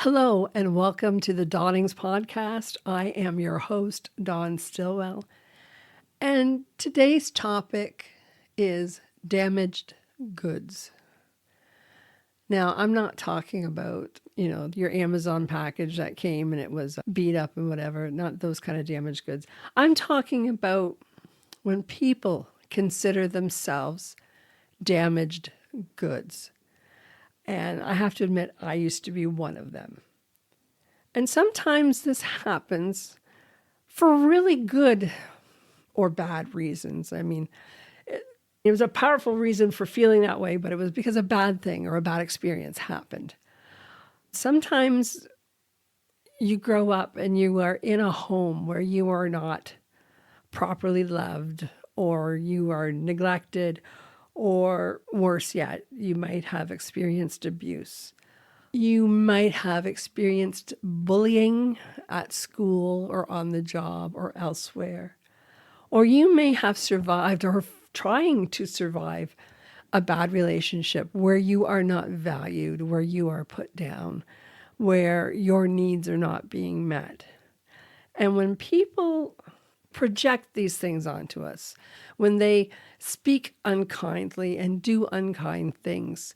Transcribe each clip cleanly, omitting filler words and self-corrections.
Hello and welcome to the Dawnings podcast. I am your host, Dawn Stillwell, and today's topic is damaged goods. Now, I'm not talking about, your Amazon package that came and it was beat up and whatever, not those kind of damaged goods. I'm talking about when people consider themselves damaged goods. And I have to admit, I used to be one of them. And sometimes this happens for really good or bad reasons. I mean, it was a powerful reason for feeling that way, but it was because a bad thing or a bad experience happened. Sometimes you grow up and you are in a home where you are not properly loved, or you are neglected, or worse yet, you might have experienced abuse. You might have experienced bullying at school or on the job or elsewhere. Or you may have survived or trying to survive a bad relationship where you are not valued, where you are put down, where your needs are not being met. And when people project these things onto us, when they speak unkindly and do unkind things,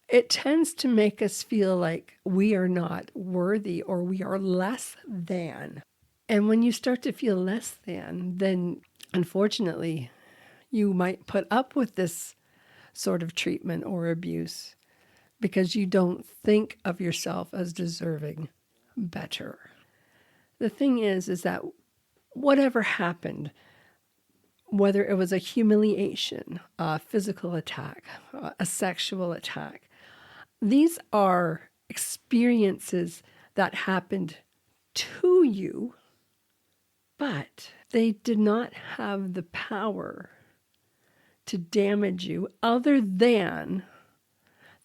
it tends to make us feel like we are not worthy or we are less than. And when you start to feel less than, then unfortunately, you might put up with this sort of treatment or abuse because you don't think of yourself as deserving better. The thing is that whatever happened, whether it was a humiliation, a physical attack, a sexual attack, these are experiences that happened to you, but they did not have the power to damage you other than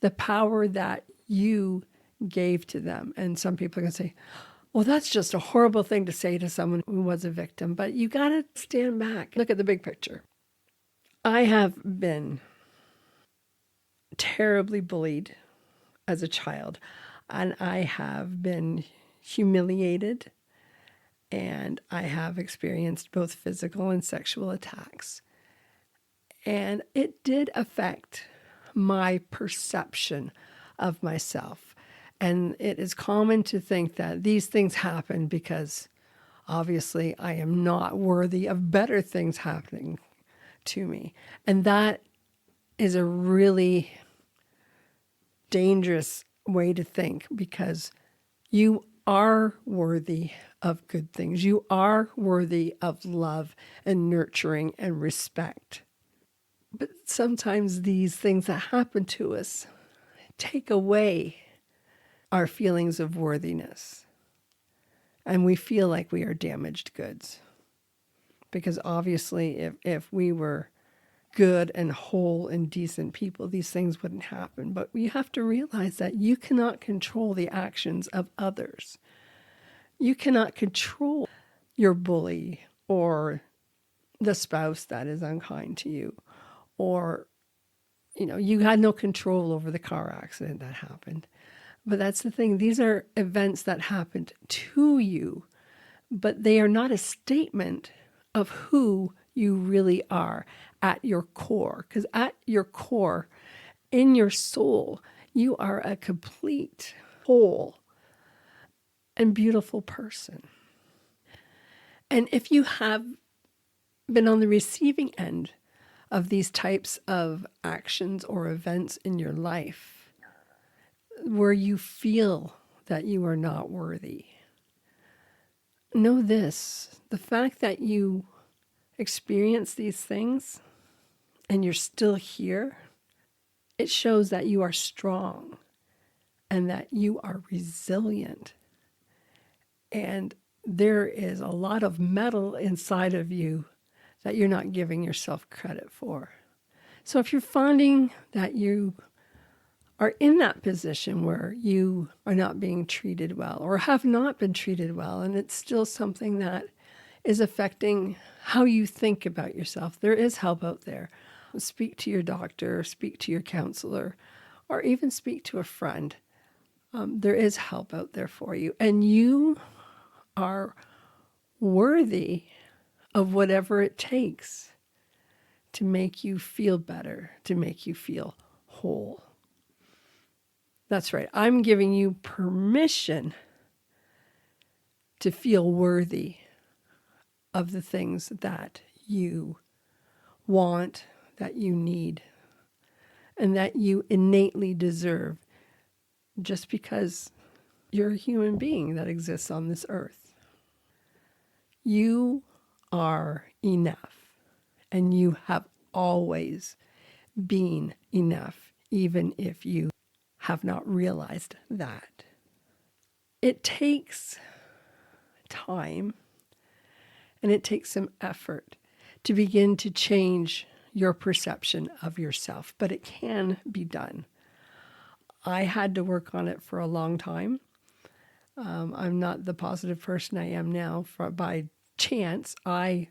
the power that you gave to them. And some people are going to say, well, that's just a horrible thing to say to someone who was a victim, but you got to stand back. Look at the big picture. I have been terribly bullied as a child, and I have been humiliated, and I have experienced both physical and sexual attacks. And it did affect my perception of myself. And it is common to think that these things happen because obviously I am not worthy of better things happening to me. And that is a really dangerous way to think, because you are worthy of good things. You are worthy of love and nurturing and respect. But sometimes these things that happen to us take away our feelings of worthiness. And we feel like we are damaged goods. Because obviously, if we were good and whole and decent people, these things wouldn't happen. But you have to realize that you cannot control the actions of others. You cannot control your bully or the spouse that is unkind to you, or, you had no control over the car accident that happened. But that's the thing. These are events that happened to you, but they are not a statement of who you really are at your core. Because at your core, in your soul, you are a complete, whole, and beautiful person. And if you have been on the receiving end of these types of actions or events in your life, where you feel that you are not worthy, know this: the fact that you experience these things and you're still here, it shows that you are strong and that you are resilient. And there is a lot of metal inside of you that you're not giving yourself credit for. So if you're finding that you are in that position where you are not being treated well or have not been treated well, and it's still something that is affecting how you think about yourself, there is help out there. Speak to your doctor, speak to your counselor, or even speak to a friend. There is help out there for you, and you are worthy of whatever it takes to make you feel better, to make you feel whole. That's right. I'm giving you permission to feel worthy of the things that you want, that you need, and that you innately deserve just because you're a human being that exists on this earth. You are enough, and you have always been enough, even if you have not realized that. It takes time and it takes some effort to begin to change your perception of yourself, but it can be done. I had to work on it for a long time. I'm not the positive person I am now by chance. I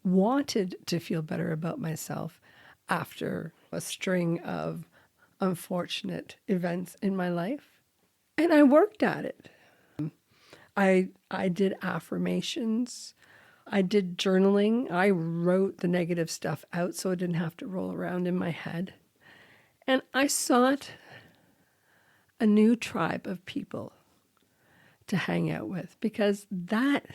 wanted to feel better about myself after a string of unfortunate events in my life, and I worked at it. I did affirmations. I did journaling. I wrote the negative stuff out so it didn't have to roll around in my head. And I sought a new tribe of people to hang out with, because that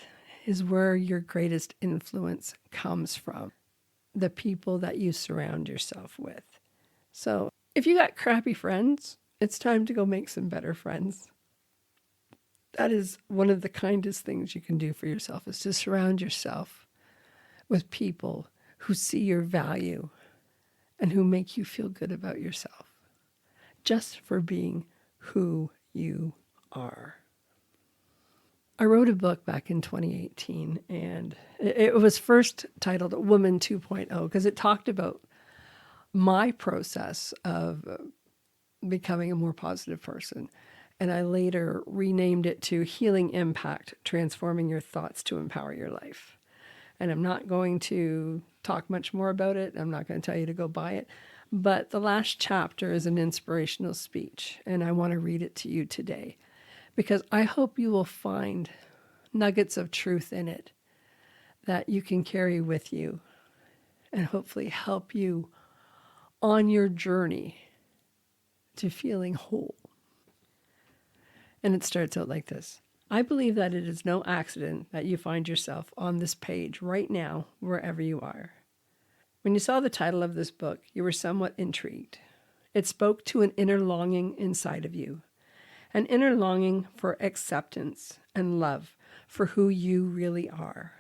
is where your greatest influence comes from, the people that you surround yourself with. So if you got crappy friends, it's time to go make some better friends. That is one of the kindest things you can do for yourself, is to surround yourself with people who see your value and who make you feel good about yourself, just for being who you are. I wrote a book back in 2018, and it was first titled Woman 2.0 because it talked about my process of becoming a more positive person. And I later renamed it to Healing Impact, Transforming Your Thoughts to Empower Your Life. And I'm not going to talk much more about it. I'm not going to tell you to go buy it. But the last chapter is an inspirational speech, and I want to read it to you today, because I hope you will find nuggets of truth in it that you can carry with you and hopefully help you on your journey to feeling whole. And it starts out like this. I believe that it is no accident that you find yourself on this page right now, wherever you are. When you saw the title of this book, you were somewhat intrigued. It spoke to an inner longing inside of you, an inner longing for acceptance and love for who you really are,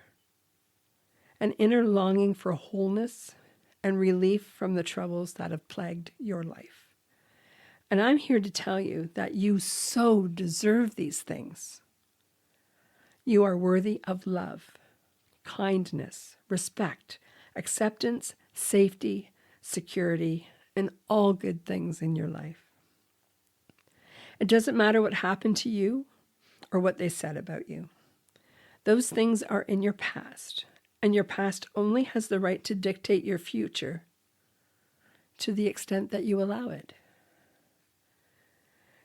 an inner longing for wholeness and relief from the troubles that have plagued your life. And I'm here to tell you that you so deserve these things. You are worthy of love, kindness, respect, acceptance, safety, security, and all good things in your life. It doesn't matter what happened to you or what they said about you. Those things are in your past, and your past only has the right to dictate your future to the extent that you allow it.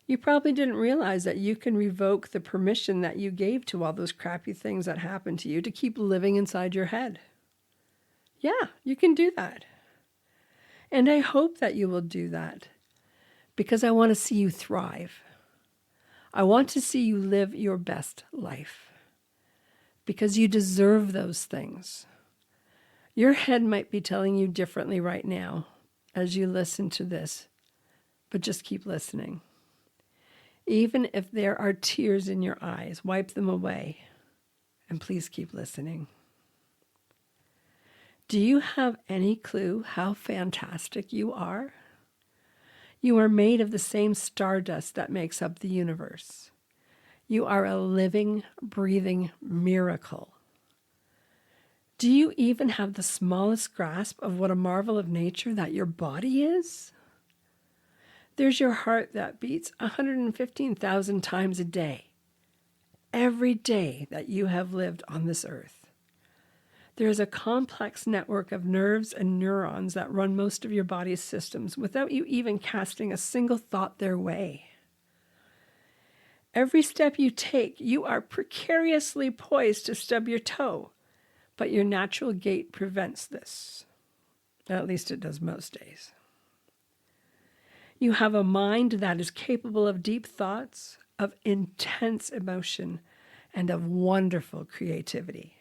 You probably didn't realize that you can revoke the permission that you gave to all those crappy things that happened to you to keep living inside your head. Yeah, you can do that. And I hope that you will do that, because I want to see you thrive. I want to see you live your best life, because you deserve those things. Your head might be telling you differently right now as you listen to this, but just keep listening. Even if there are tears in your eyes, wipe them away, and please keep listening. Do you have any clue how fantastic you are? You are made of the same stardust that makes up the universe. You are a living, breathing miracle. Do you even have the smallest grasp of what a marvel of nature that your body is? There's your heart that beats 115,000 times a day, every day that you have lived on this earth. There is a complex network of nerves and neurons that run most of your body's systems without you even casting a single thought their way. Every step you take, you are precariously poised to stub your toe, but your natural gait prevents this. At least it does most days. You have a mind that is capable of deep thoughts, of intense emotion, and of wonderful creativity.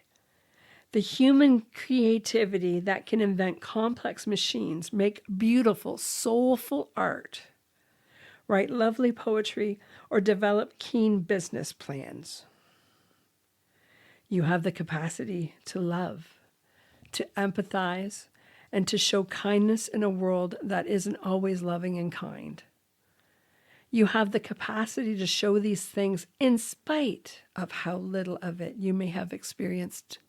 The human creativity that can invent complex machines, make beautiful, soulful art, write lovely poetry, or develop keen business plans. You have the capacity to love, to empathize, and to show kindness in a world that isn't always loving and kind. You have the capacity to show these things in spite of how little of it you may have experienced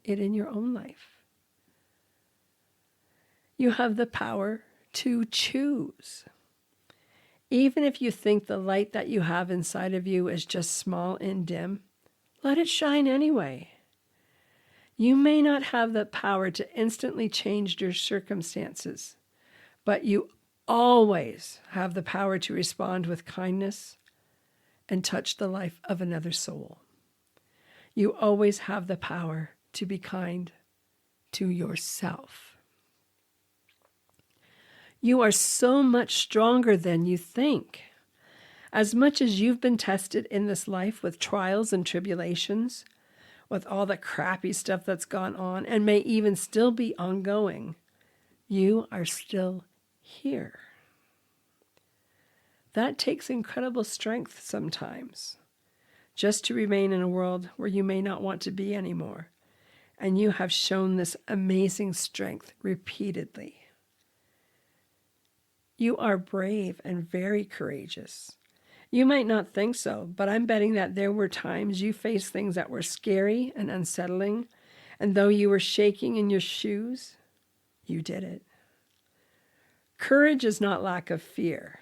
it in your own life. You have the power to choose. Even if you think the light that you have inside of you is just small and dim, let it shine anyway. You may not have the power to instantly change your circumstances, but you always have the power to respond with kindness and touch the life of another soul. You always have the power to be kind to yourself. You are so much stronger than you think. As much as you've been tested in this life with trials and tribulations, with all the crappy stuff that's gone on and may even still be ongoing, you are still here. That takes incredible strength sometimes, just to remain in a world where you may not want to be anymore. And you have shown this amazing strength repeatedly. You are brave and very courageous. You might not think so, but I'm betting that there were times you faced things that were scary and unsettling, and though you were shaking in your shoes, you did it. Courage is not lack of fear,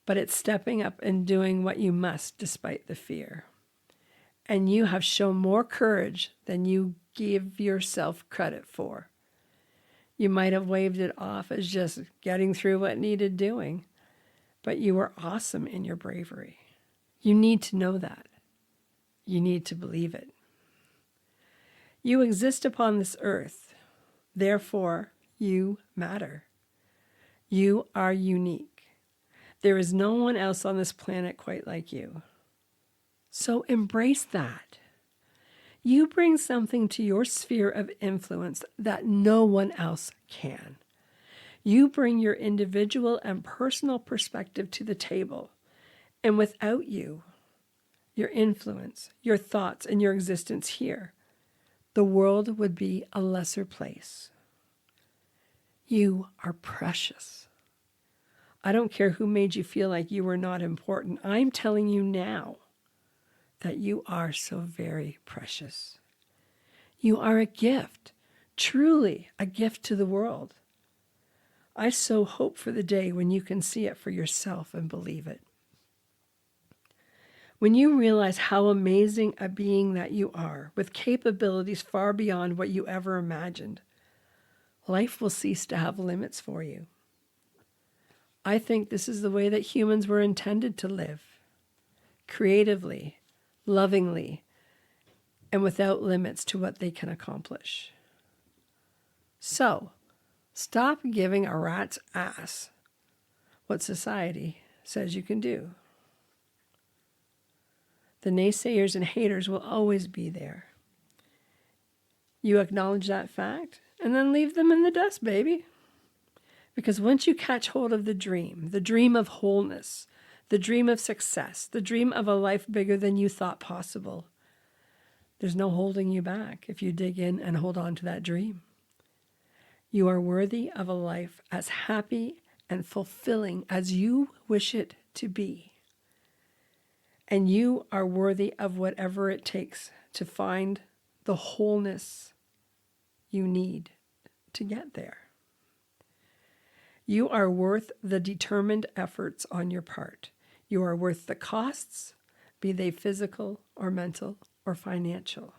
but it's stepping up and doing what you must despite the fear. And you have shown more courage than you give yourself credit for. You might have waved it off as just getting through what needed doing, but you were awesome in your bravery. You need to know that. You need to believe it. You exist upon this earth. Therefore, you matter. You are unique. There is no one else on this planet quite like you. So embrace that. You bring something to your sphere of influence that no one else can. You bring your individual and personal perspective to the table. And without you, your influence, your thoughts, and your existence here, the world would be a lesser place. You are precious. I don't care who made you feel like you were not important. I'm telling you now that you are so very precious. You are a gift, truly a gift to the world. I so hope for the day when you can see it for yourself and believe it. When you realize how amazing a being that you are, with capabilities far beyond what you ever imagined, life will cease to have limits for you. I think this is the way that humans were intended to live, creatively, lovingly, and without limits to what they can accomplish. So, stop giving a rat's ass what society says you can do. The naysayers and haters will always be there. You acknowledge that fact and then leave them in the dust, baby. Because once you catch hold of the dream of wholeness, the dream of success, the dream of a life bigger than you thought possible, there's no holding you back if you dig in and hold on to that dream. You are worthy of a life as happy and fulfilling as you wish it to be. And you are worthy of whatever it takes to find the wholeness you need to get there. You are worth the determined efforts on your part. You are worth the costs, be they physical or mental or financial.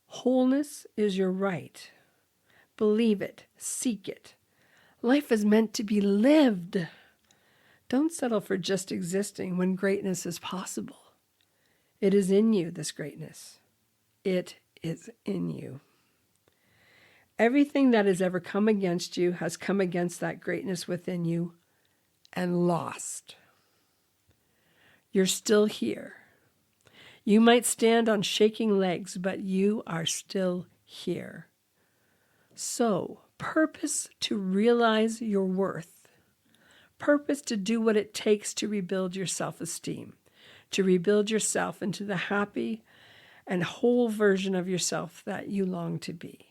Wholeness is your right. Believe it, seek it. Life is meant to be lived. Don't settle for just existing when greatness is possible. It is in you, this greatness. It is in you. Everything that has ever come against you has come against that greatness within you and lost. You're still here. You might stand on shaking legs, but you are still here. So, purpose to realize your worth. Purpose to do what it takes to rebuild your self-esteem, to rebuild yourself into the happy and whole version of yourself that you long to be.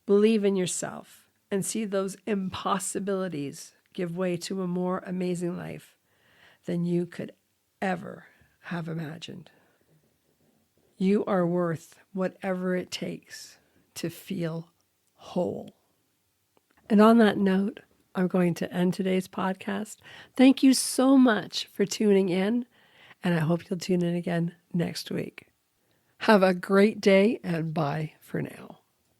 Believe in yourself and see those impossibilities give way to a more amazing life than you could ever have imagined. You are worth whatever it takes to feel whole. And on that note, I'm going to end today's podcast. Thank you so much for tuning in, and I hope you'll tune in again next week. Have a great day, and bye for now.